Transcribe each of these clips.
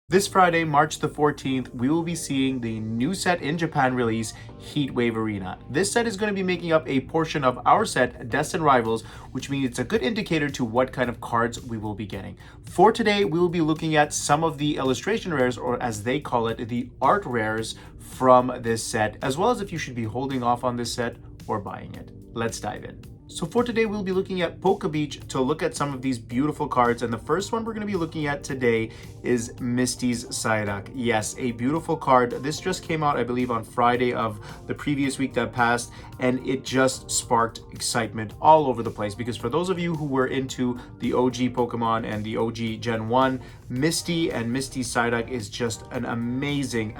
This Friday, March the 14th, we will be seeing the new set in Japan release, Heatwave Arena. This set is going to be making up a portion of our set, Destined Rivals, which means it's a good indicator to what kind of cards we will be getting. For today, we will be looking at some of the illustration rares, or as they call it, the art rares from this set, as well as if you should be holding off on this set or buying it. Let's dive in. So for today, we'll be looking at Poke Beach to look at some of these beautiful cards. And the first one we're going to be looking at today is Misty's Psyduck. Yes, a beautiful card. This just came out, I believe, on Friday of the previous week that passed, and it just sparked excitement all over the place. Because for those of you who were into the OG Pokemon and the OG Gen 1, Misty and Misty's Psyduck is just an amazing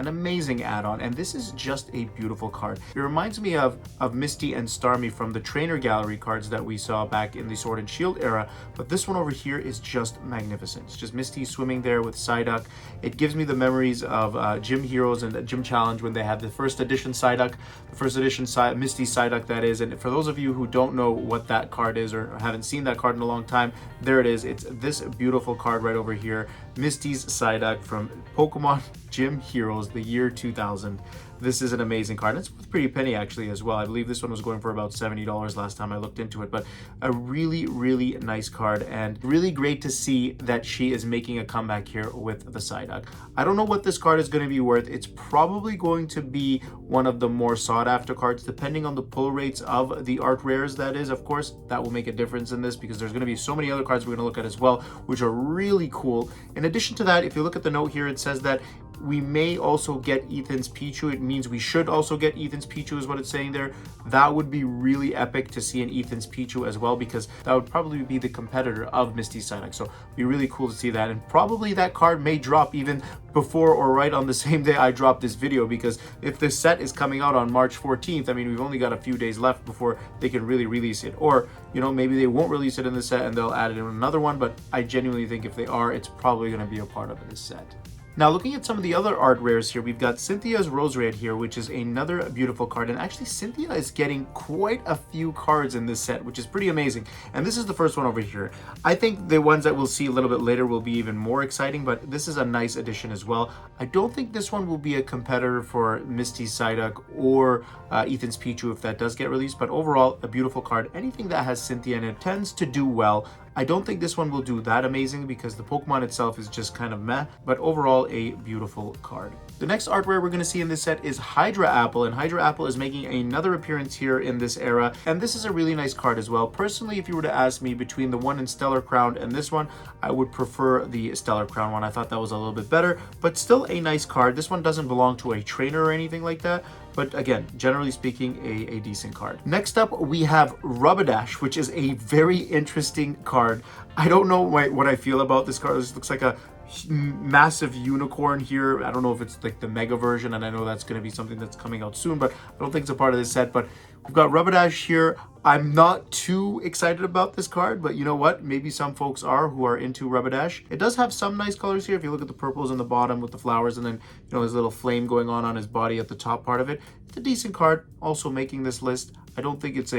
add-on. And this is just a beautiful card. It reminds me of Misty and Starmie from the Trainer Gallery cards that we saw back in the Sword and Shield era, but this one over here is just magnificent. It's just Misty swimming there with Psyduck. It gives me the memories of Gym Heroes and Gym Challenge when they had the first edition Psyduck, the first edition Misty Psyduck, that is. And for those of you who don't know what that card is or haven't seen that card in a long time, there it is. It's this beautiful card right over here, Misty's Psyduck from Pokemon Gym Heroes, the year 2000. This is an amazing card. It's worth a pretty penny actually as well. I believe this one was going for about $70 last time I looked into it, but a really nice card, and really great to see that she is making a comeback here with the Psyduck. I don't know what this card is going to be worth. It's probably going to be one of the more sought after cards, depending on the pull rates of the art rares, that is. Of course, that will make a difference in this because there's going to be so many other cards we're going to look at as well, which are really cool. In addition to that, if you look at the note here, it says that we may also get Ethan's Pichu. It means we should also get Ethan's Pichu is what it's saying there. That would be really epic to see an Ethan's Pichu as well, because that would probably be the competitor of Misty Psyduck. So it'd be really cool to see that. And probably that card may drop even before or right on the same day I drop this video, because if this set is coming out on March 14th, I mean, we've only got a few days left before they can really release it. Or, you know, maybe they won't release it in the set and they'll add it in another one. But I genuinely think if they are, it's probably going to be a part of this set. Now, looking at some of the other art rares here, we've got Cynthia's Rose Red here, which is another beautiful card. And actually, Cynthia is getting quite a few cards in this set, which is pretty amazing. And this is the first one over here. I think the ones that we'll see a little bit later will be even more exciting, but this is a nice addition as well. I don't think this one will be a competitor for Misty's Psyduck or Ethan's Pichu if that does get released, but overall, a beautiful card. Anything that has Cynthia in it tends to do well. I don't think this one will do that amazing because the Pokemon itself is just kind of meh, but overall a beautiful card. The next art rare we're going to see in this set is Hydra Apple, and Hydra Apple is making another appearance here in this era, and this is a really nice card as well. Personally, if you were to ask me between the one in Stellar Crown and this one, I would prefer the Stellar Crown one. I thought that was a little bit better, but still a nice card. This one doesn't belong to a trainer or anything like that, but again, generally speaking, a decent card. Next up, we have Rubberdash, which is a very interesting card. I don't know what I feel about this card. This looks like a massive unicorn here. I don't know if it's like the mega version, and I know that's going to be something that's coming out soon, but I don't think it's a part of this set. But we've got Rubberdash here. I'm not too excited about this card, but you know what? Maybe some folks are who are into Rubberdash. It does have some nice colors here. If you look at the purples in the bottom with the flowers, and then, you know, his little flame going on his body at the top part of it. It's a decent card. Also making this list. I don't think it's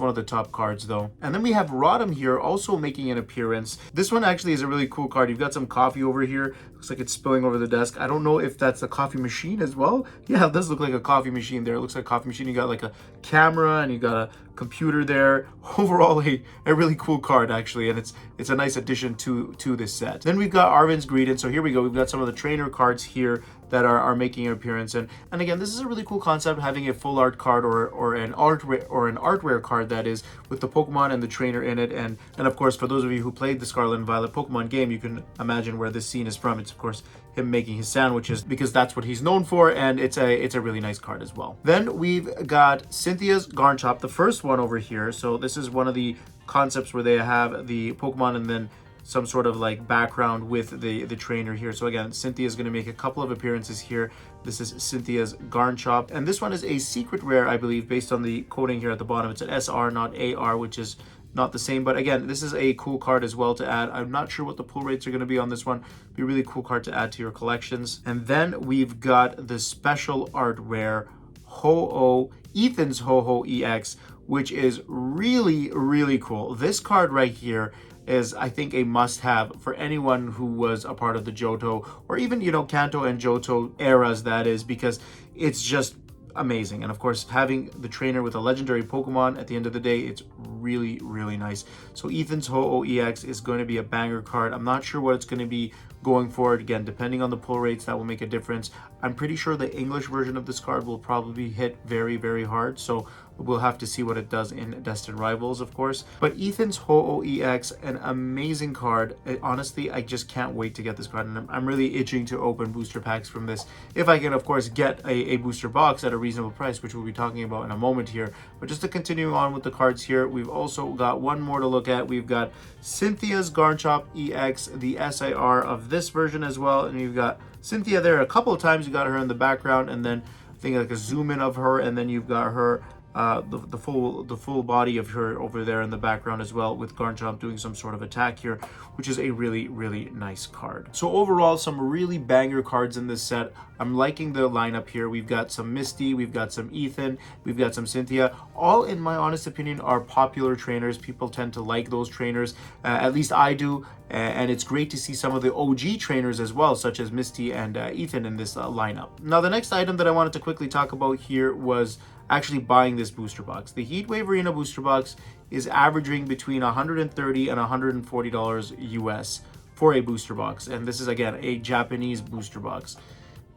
one of the top cards though. And then we have Rotom here also making an appearance. This one actually is a really cool card. You've got some coffee over here. Looks like it's spilling over the desk. I don't know if that's a coffee machine as well. Yeah, it does look like a coffee machine there. It looks like a coffee machine. You got like a camera and you got a computer there. Overall, a really cool card actually, and it's a nice addition to this set. Then we've got Arvin's Greedent. So here we go. We've got some of the trainer cards here that are making an appearance, and again, this is a really cool concept, having a full art card or an art rare card, that is, with the Pokemon and the trainer in it. And of course, for those of you who played the Scarlet and Violet Pokemon game, you can imagine where this scene is from. It's of course him making his sandwiches, because that's what he's known for, and it's a really nice card as well. Then we've got Cynthia's Garchomp, the first one over here. So this is one of the concepts where they have the Pokemon and then some sort of like background with the trainer here. So again, Cynthia is going to make a couple of appearances here. This is Cynthia's Garchomp, and this one is a secret rare, I believe, based on the coding here at the bottom. It's an SR, not AR, which is not the same, but again, this is a cool card as well to add. I'm not sure what the pull rates are going to be on this one. Be a really cool card to add to your collections. And then we've got the special art rare Ho-Oh, Ethan's Ho-Oh EX, which is really cool. This card right here, is, I think, a must-have for anyone who was a part of the Johto, or even, you know, Kanto and Johto eras, that is, because it's just amazing. And of course, having the trainer with a legendary Pokemon at the end of the day, it's really, really nice. So Ethan's Ho-Oh EX is going to be a banger card. I'm not sure what it's going to be going forward. Again, depending on the pull rates, that will make a difference. I'm pretty sure the English version of this card will probably hit very, very hard. So we'll have to see what it does in Destined Rivals, of course. But Ethan's Ho-Oh EX, an amazing card. Honestly, I just can't wait to get this card. And I'm really itching to open booster packs from this. If I can, of course, get a booster box at a reasonable price, which we'll be talking about in a moment here. But just to continue on with the cards here, we've also got one more to look at. We've got Cynthia's Garchomp EX, the SIR of this version as well. And you've got Cynthia there a couple of times. You got her in the background, and then I think like a zoom in of her, and then you've got her the full body of her over there in the background as well, with Garchomp doing some sort of attack here, which is a really, really nice card. So overall, some really banger cards in this set. I'm liking the lineup here. We've got some Misty, we've got some Ethan, we've got some Cynthia. All, in my honest opinion, are popular trainers. People tend to like those trainers, at least I do. And it's great to see some of the OG trainers as well, such as Misty and Ethan in this lineup. Now, the next item that I wanted to quickly talk about here was actually buying this booster box. The Heatwave Arena booster box is averaging between $130 and $140 US for a booster box. And this is, again, a Japanese booster box.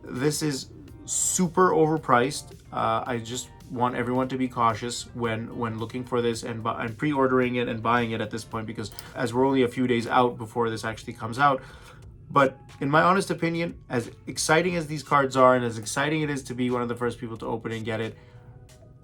This is super overpriced. I just want everyone to be cautious when looking for this and pre-ordering it and buying it at this point, because as we're only a few days out before this actually comes out. But in my honest opinion, as exciting as these cards are and as exciting it is to be one of the first people to open and get it,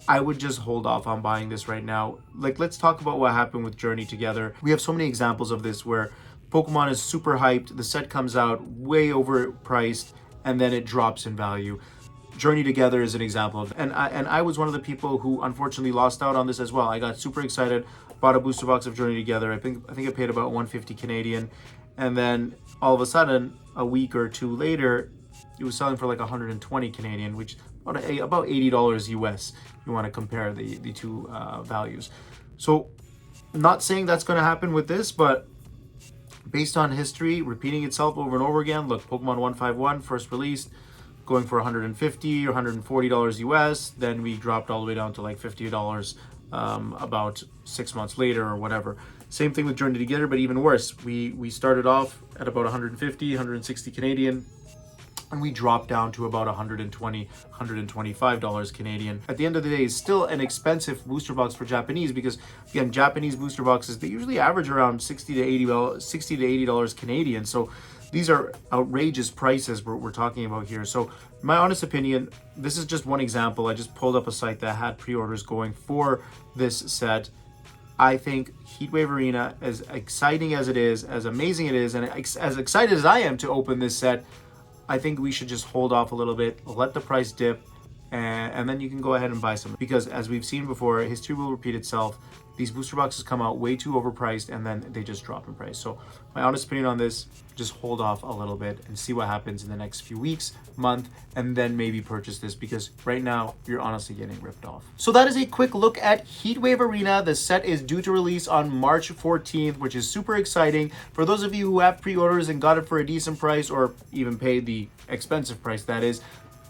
I would just hold off on buying this right now. Like, let's talk about what happened with Journey Together. We have so many examples of this where Pokemon is super hyped, the set comes out way overpriced, and then it drops in value. Journey Together is an example of that. And I was one of the people who unfortunately lost out on this as well. I got super excited, bought a booster box of Journey Together. I think I paid about 150 Canadian, and then all of a sudden, a week or two later, it was selling for like 120 Canadian, which about $80 US. You want to compare the two values. So I'm not saying that's going to happen with this, but based on history repeating itself over and over again, look, Pokemon 151 first released, going for $150 or $140 US. Then we dropped all the way down to like $50 about 6 months later or whatever. Same thing with Journey Together, but even worse. We started off at about 150, 160 Canadian, and we dropped down to about $120, $125 Canadian. At the end of the day, it's still an expensive booster box for Japanese, because again, Japanese booster boxes, they usually average around $60 to $80 Canadian. So these are outrageous prices we're talking about here. So in my honest opinion, this is just one example. I just pulled up a site that had pre-orders going for this set. I think Heatwave Arena, as exciting as it is, as amazing it is, and as excited as I am to open this set, I think we should just hold off a little bit, let the price dip, and then you can go ahead and buy some. Because as we've seen before, history will repeat itself. These booster boxes come out way too overpriced, and then they just drop in price. So my honest opinion on this, just hold off a little bit and see what happens in the next few weeks, month, and then maybe purchase this, because right now you're honestly getting ripped off. So that is a quick look at Heatwave Arena. The set is due to release on March 14th, which is super exciting. For those of you who have pre-orders and got it for a decent price, or even paid the expensive price, that is,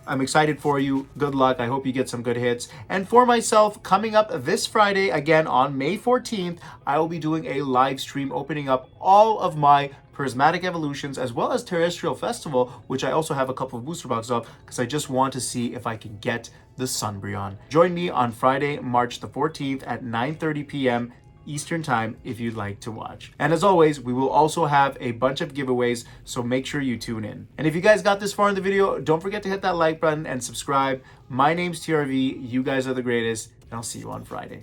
I'm excited for you. Good luck. I hope you get some good hits. And for myself, coming up this Friday, again on May 14th, I will be doing a live stream opening up all of my Prismatic Evolutions, as well as Terrestrial Festival, which I also have a couple of booster boxes of, because I just want to see if I can get the Sunbreon. Join me on Friday, March the 14th at 9:30 p.m. Eastern Time if you'd like to watch. And as always, we will also have a bunch of giveaways, so make sure you tune in. And if you guys got this far in the video, don't forget to hit that like button and subscribe. My name's TRV, you guys are the greatest, and I'll see you on Friday.